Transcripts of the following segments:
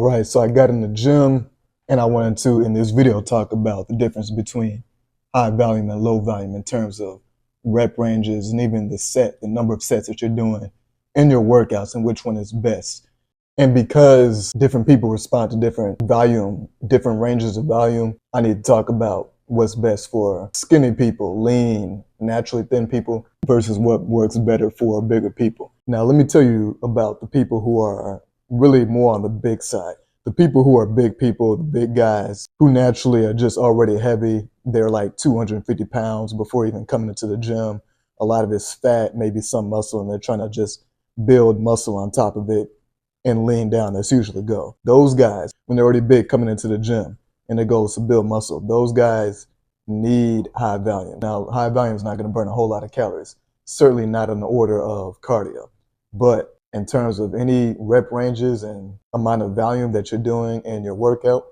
right, so I got in the gym and I wanted to, in this video, talk about the difference between high volume and low volume in terms of rep ranges and even the number of sets that you're doing in your workouts and which one is best. And because different people respond to different volume, different ranges of volume, I need to talk about what's best for skinny people, lean, naturally thin people versus what works better for bigger people. Now, let me tell you about the people who are really more on the big side. The people who are big people, the big guys who naturally are just already heavy. They're like 250 pounds before even coming into the gym. A lot of it's fat, maybe some muscle, and they're trying to just build muscle on top of it and lean down. That's usually the goal. Those guys, when they're already big coming into the gym and their goal is to build muscle, those guys need high volume. Now, high volume is not going to burn a whole lot of calories, certainly not in the order of cardio. But in terms of any rep ranges and amount of volume that you're doing in your workout,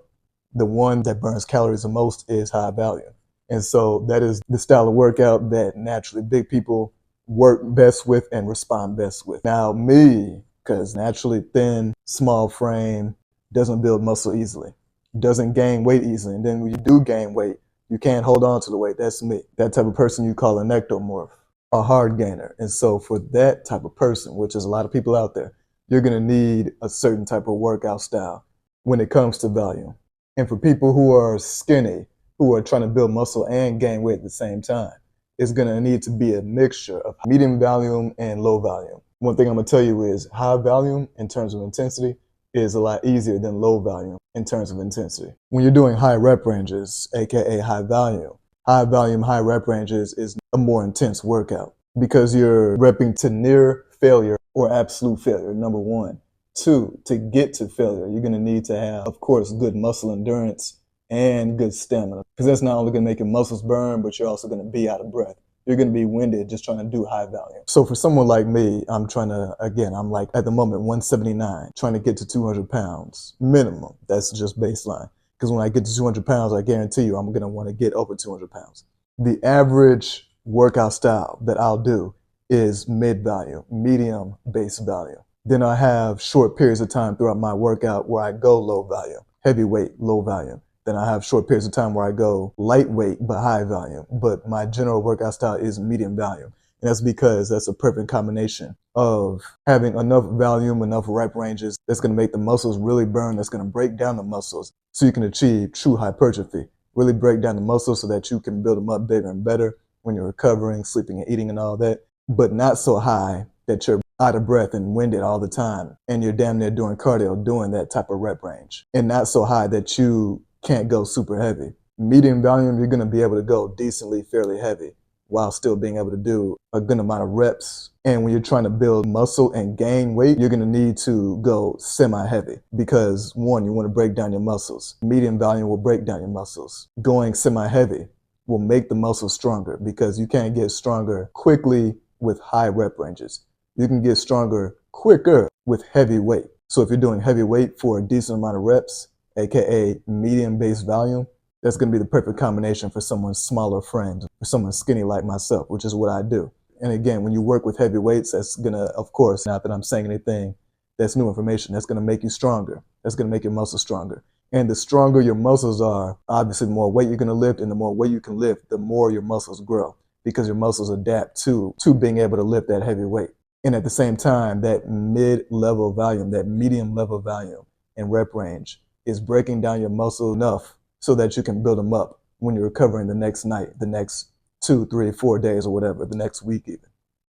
the one that burns calories the most is high volume. And so that is the style of workout that naturally big people work best with and respond best with. Now, me, because naturally thin, small frame, doesn't build muscle easily, doesn't gain weight easily. And then when you do gain weight, you can't hold on to the weight. That's me. That type of person you call an ectomorph, a hard gainer. And so for that type of person, which is a lot of people out there, you're going to need a certain type of workout style when it comes to volume. And for people who are skinny, who are trying to build muscle and gain weight at the same time, it's going to need to be a mixture of medium volume and low volume. One thing I'm going to tell you is high volume in terms of intensity is a lot easier than low volume in terms of intensity. When you're doing high rep ranges, aka high volume, high rep ranges is a more intense workout because you're repping to near failure or absolute failure, number one. Two, to get to failure, you're going to need to have, of course, good muscle endurance and good stamina, because that's not only going to make your muscles burn, but you're also going to be out of breath. You're going to be winded just trying to do high volume. So for someone like me, I'm like at the moment 179, trying to get to 200 pounds minimum. That's just baseline. Because when I get to 200 pounds, I guarantee you I'm going to want to get over 200 pounds. The average workout style that I'll do is mid-volume, medium-base volume. Then I have short periods of time throughout my workout where I go low volume, heavyweight, low volume. Then I have short periods of time where I go lightweight but high volume. But my general workout style is medium volume. And that's because that's a perfect combination of having enough volume, enough rep ranges that's going to make the muscles really burn, that's going to break down the muscles so you can achieve true hypertrophy. Really break down the muscles so that you can build them up bigger and better when you're recovering, sleeping and eating and all that. But not so high that you're out of breath and winded all the time and you're damn near doing cardio doing that type of rep range. And not so high that you can't go super heavy. Medium volume, you're going to be able to go decently, fairly heavy while still being able to do a good amount of reps. And when you're trying to build muscle and gain weight, you're going to need to go semi-heavy because one, you want to break down your muscles. Medium volume will break down your muscles. Going semi-heavy will make the muscles stronger because you can't get stronger quickly with high rep ranges. You can get stronger quicker with heavy weight. So if you're doing heavy weight for a decent amount of reps, aka medium base volume, that's going to be the perfect combination for someone's smaller frame, for someone skinny like myself, which is what I do. And again, when you work with heavy weights, that's going to, of course, not that I'm saying anything that's new information, that's going to make you stronger. That's going to make your muscles stronger. And the stronger your muscles are, obviously the more weight you're going to lift, and the more weight you can lift, the more your muscles grow because your muscles adapt to being able to lift that heavy weight. And at the same time, that mid-level volume, that medium level volume and rep range is breaking down your muscle enough so that you can build them up when you're recovering the next night, the next 2, 3, 4 days or whatever, the next week even.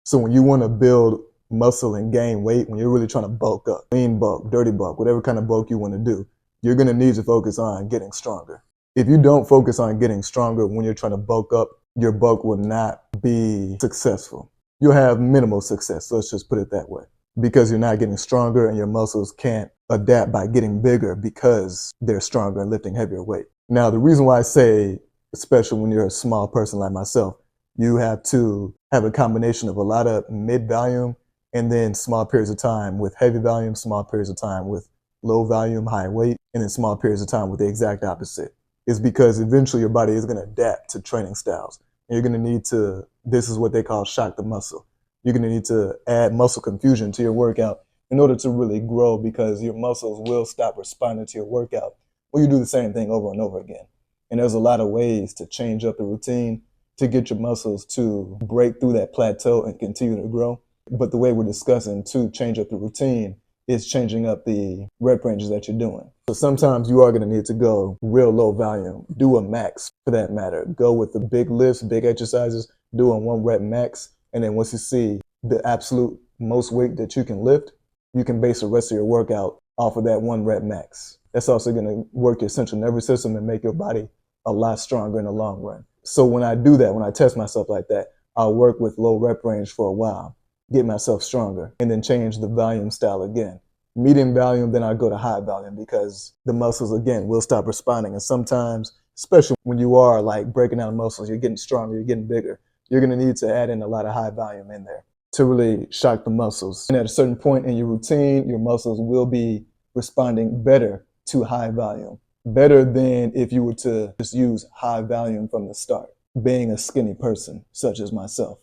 So when you want to build muscle and gain weight, when you're really trying to bulk up, lean bulk, dirty bulk, whatever kind of bulk you want to do, you're going to need to focus on getting stronger. If you don't focus on getting stronger when you're trying to bulk up, your bulk will not be successful. You'll have minimal success, let's just put it that way, because you're not getting stronger and your muscles can't adapt by getting bigger because they're stronger and lifting heavier weight. Now, the reason why I say, especially when you're a small person like myself, you have to have a combination of a lot of mid-volume and then small periods of time with heavy volume, small periods of time with low volume, high weight, and then small periods of time with the exact opposite. Is because eventually your body is going to adapt to training styles. And you're going to need to, this is what they call shock the muscle. You're going to need to add muscle confusion to your workout in order to really grow, because your muscles will stop responding to your workout when you do the same thing over and over again. And there's a lot of ways to change up the routine to get your muscles to break through that plateau and continue to grow. But the way we're discussing to change up the routine is changing up the rep ranges that you're doing. So sometimes you are going to need to go real low volume, do a max for that matter. Go with the big lifts, big exercises, do a 1 rep max. And then once you see the absolute most weight that you can lift, you can base the rest of your workout off of that 1 rep max. That's also going to work your central nervous system and make your body a lot stronger in the long run. So when I do that, when I test myself like that, I'll work with low rep range for a while, get myself stronger, and then change the volume style again. Medium volume, then I go to high volume, because the muscles, again, will stop responding. And sometimes, especially when you are like breaking down muscles, you're getting stronger, you're getting bigger, you're going to need to add in a lot of high volume in there to really shock the muscles. And at a certain point in your routine, your muscles will be responding better to high volume, better than if you were to just use high volume from the start, being a skinny person such as myself.